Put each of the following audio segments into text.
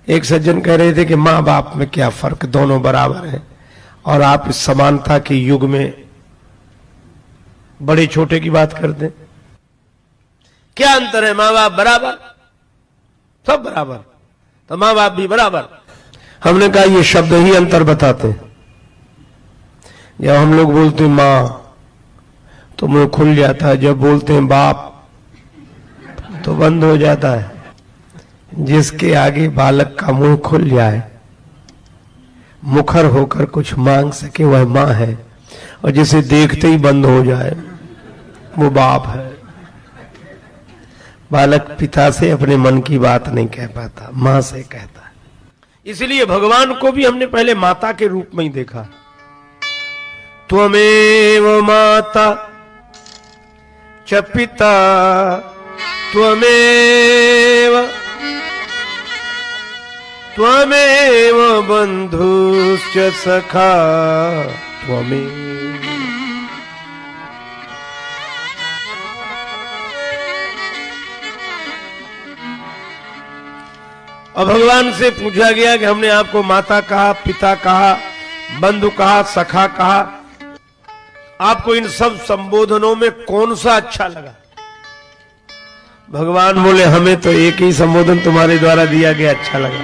एक सज्जन कह रहे थे कि माँ बाप में क्या फर्क, दोनों बराबर हैं, और आप इस समानता के युग में बड़े छोटे की बात करते हैं। क्या अंतर है? माँ बाप बराबर, सब बराबर, तो माँ बाप भी बराबर। हमने कहा ये शब्द ही अंतर बताते हैं। जब हम लोग बोलते हैं माँ तो मुंह खुल जाता है, जब बोलते हैं बाप तो बंद हो जाता है। जिसके आगे बालक का मुंह खुल जाए, मुखर होकर कुछ मांग सके, वह माँ है, और जिसे देखते ही बंद हो जाए वो बाप है। बालक पिता से अपने मन की बात नहीं कह पाता, मां से कहता है। इसलिए भगवान को भी हमने पहले माता के रूप में ही देखा। त्वमेव माता च पिता त्वमेव बंधुश्च सखा त्वमेव। और भगवान से पूछा गया कि हमने आपको माता कहा, पिता कहा, बंधु कहा, सखा कहा, आपको इन सब संबोधनों में कौन सा अच्छा लगा? भगवान बोले हमें तो एक ही संबोधन तुम्हारे द्वारा दिया गया अच्छा लगा,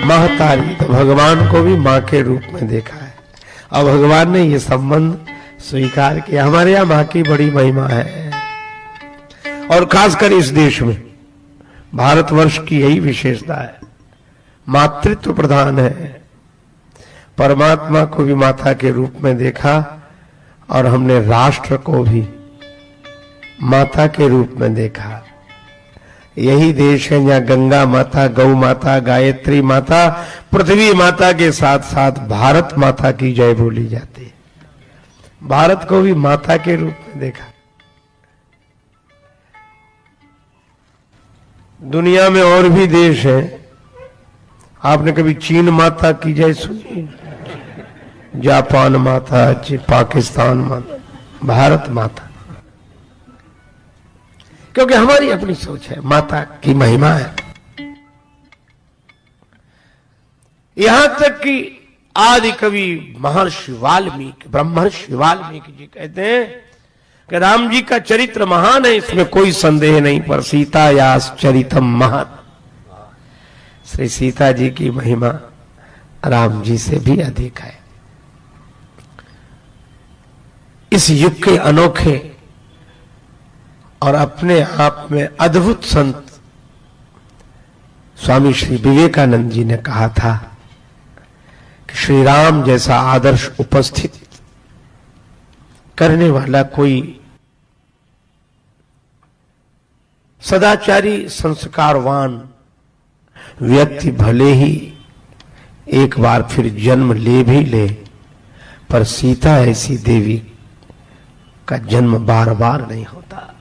महतारी। तो भगवान को भी मां के रूप में देखा है और भगवान ने ये संबंध स्वीकार किया। हमारे यहां मां की बड़ी महिमा है, और खासकर इस देश में भारतवर्ष की यही विशेषता है, मातृत्व प्रधान है। परमात्मा को भी माता के रूप में देखा और हमने राष्ट्र को भी माता के रूप में देखा। यही देश है जहां गंगा माता, गौ माता, गायत्री माता, पृथ्वी माता के साथ साथ भारत माता की जय बोली जाती है। भारत को भी माता के रूप में देखा। दुनिया में और भी देश हैं, आपने कभी चीन माता की जय सुनी? जापान माता, पाकिस्तान माता, भारत माता। क्योंकि हमारी अपनी सोच है, माता की महिमा है। यहां तक कि आदि कवि महर्षि वाल्मीकि, ब्रह्मर्षि वाल्मीकि जी कहते हैं कि राम जी का चरित्र महान है, इसमें कोई संदेह नहीं, पर सीता यास चरितम महान। श्री सीता जी की महिमा राम जी से भी अधिक है। इस युग के अनोखे और अपने आप में अद्भुत संत स्वामी श्री विवेकानंद जी ने कहा था कि श्री राम जैसा आदर्श उपस्थित करने वाला कोई सदाचारी संस्कारवान व्यक्ति भले ही एक बार फिर जन्म ले भी ले, पर सीता ऐसी देवी का जन्म बार बार नहीं होता,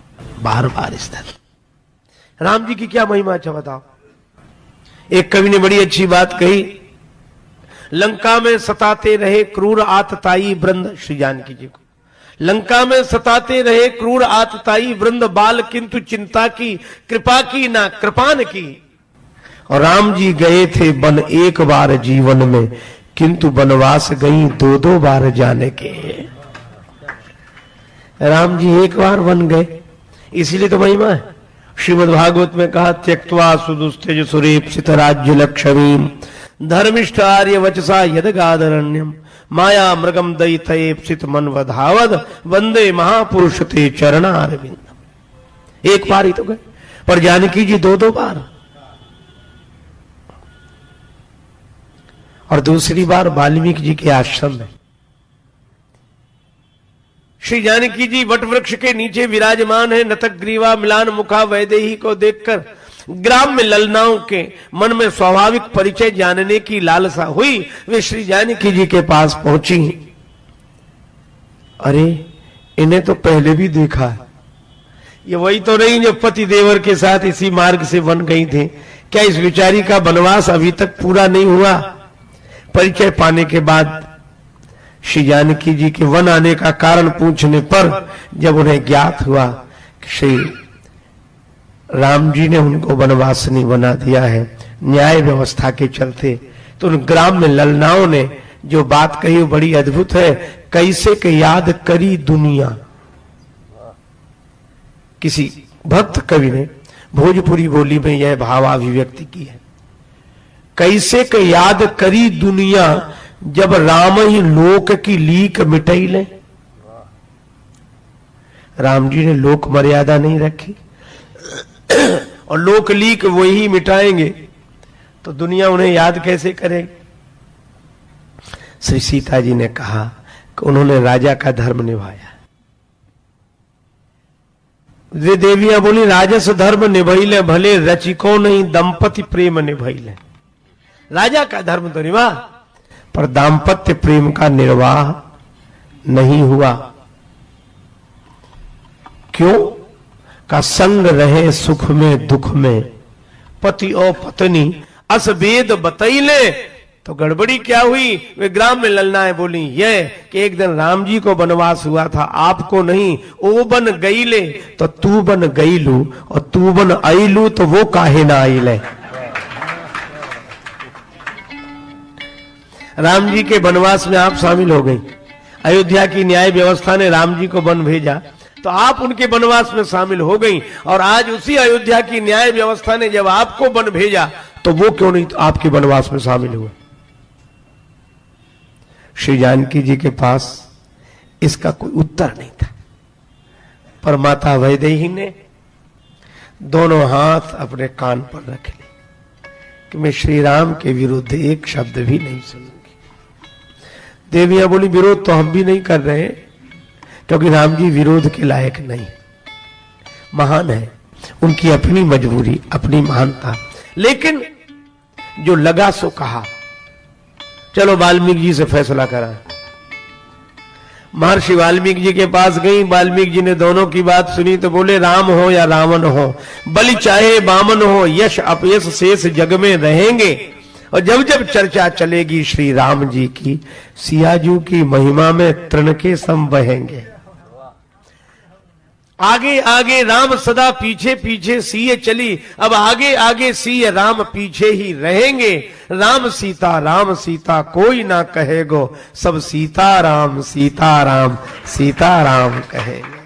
बार बार स्थिर। राम जी की क्या महिमा, अच्छा बताओ। एक कवि ने बड़ी अच्छी बात कही, लंका में सताते रहे क्रूर आतताई वृंद, श्री जानकी जी को लंका में सताते रहे क्रूर आतताई वृंद, बाल किंतु चिंता की, कृपा की ना कृपान की। और राम जी गए थे वन एक बार जीवन में, किंतु वनवास गई दो दो बार जाने के। राम जी एक बार वन गए, इसीलिए तो महिमा है। श्रीमद् भागवत में कहा, त्यक्त्वा सुदुस्तेज सुरेप्सित राज्य लक्ष्मीम धर्मिष्ठ आर्य वचसा यदगादरण्यम माया मृगम दयितयेप्सित मन वधावद वंदे महापुरुष ते चरणारविंद। एक बार ही तो गए, पर जानकी जी दो दो बार, और दूसरी बार वाल्मीकि जी के आश्रम में। श्री जानकी जी वट वृक्ष के नीचे विराजमान है, नतक ग्रीवा मिलान मुखा वैदेही को देखकर ग्राम में ललनाओं के मन में स्वाभाविक परिचय जानने की लालसा हुई। वे श्री जानकी जी के पास पहुंची। अरे इन्हें तो पहले भी देखा है, ये वही तो नहीं जो पति देवर के साथ इसी मार्ग से वन गई थे? क्या इस विचारी का वनवास अभी तक पूरा नहीं हुआ? परिचय पाने के बाद श्री जानकी जी के वन आने का कारण पूछने पर जब उन्हें ज्ञात हुआ कि श्री राम जी ने उनको वनवासिनी बना दिया है, न्याय व्यवस्था के चलते। तो उन ग्राम में ललनाओं ने जो बात कही वो बड़ी अद्भुत है। कैसे के याद करी दुनिया, किसी भक्त कवि ने भोजपुरी बोली में यह भावाभिव्यक्ति की है। कैसे के याद करी दुनिया, जब राम ही लोक की लीक मिटाई ले। राम जी ने लोक मर्यादा नहीं रखी और लोक लीक वही मिटाएंगे तो दुनिया उन्हें याद कैसे करेगी। श्री सीता जी ने कहा कि उन्होंने राजा का धर्म निभाया। वे देवियां बोली राजस धर्म निभैले, भले रचिको नहीं दंपति प्रेम निभैले। राजा का धर्म तो निभा पर दाम्पत्य प्रेम का निर्वाह नहीं हुआ। क्यों? का संग रहे सुख में दुख में, पति और पत्नी अस वेद बतैले। तो गड़बड़ी क्या हुई? वे ग्राम में ललनाएं बोली ये कि एक दिन राम जी को वनवास हुआ था, आपको नहीं। ओ बन गईले तो तू बन गईलू, और तू बन आईलू तो वो काहे ना आईले। राम जी के वनवास में आप शामिल हो गई। अयोध्या की न्याय व्यवस्था ने राम जी को वन भेजा तो आप उनके वनवास में शामिल हो गई। और आज उसी अयोध्या की न्याय व्यवस्था ने जब आपको वन भेजा तो वो क्यों नहीं आपके वनवास में शामिल हुए? श्री जानकी जी के पास इसका कोई उत्तर नहीं था, पर माता वैदेही ने दोनों हाथ अपने कान पर रख लिए कि मैं श्री राम के विरुद्ध एक शब्द भी नहीं सुनूंगी। देवियां बोली विरोध तो हम भी नहीं कर रहे क्योंकि राम जी विरोध के लायक नहीं, महान है, उनकी अपनी मजबूरी, अपनी महानता। लेकिन जो लगा सो कहा। चलो वाल्मीकि जी से फैसला करा। महर्षि वाल्मीकि जी के पास गई। वाल्मीकि जी ने दोनों की बात सुनी तो बोले राम हो या रावण हो, बलि चाहे बामन हो, यश अपयश शेष जग में रहेंगे। और जब जब चर्चा चलेगी श्री राम जी की, सियाजू की महिमा में तृण के सम बहेंगे। आगे आगे राम सदा पीछे पीछे सिय चली, अब आगे आगे सिय राम पीछे ही रहेंगे। राम सीता कोई ना कहेगो, सब सीता राम सीता राम कहेंगे।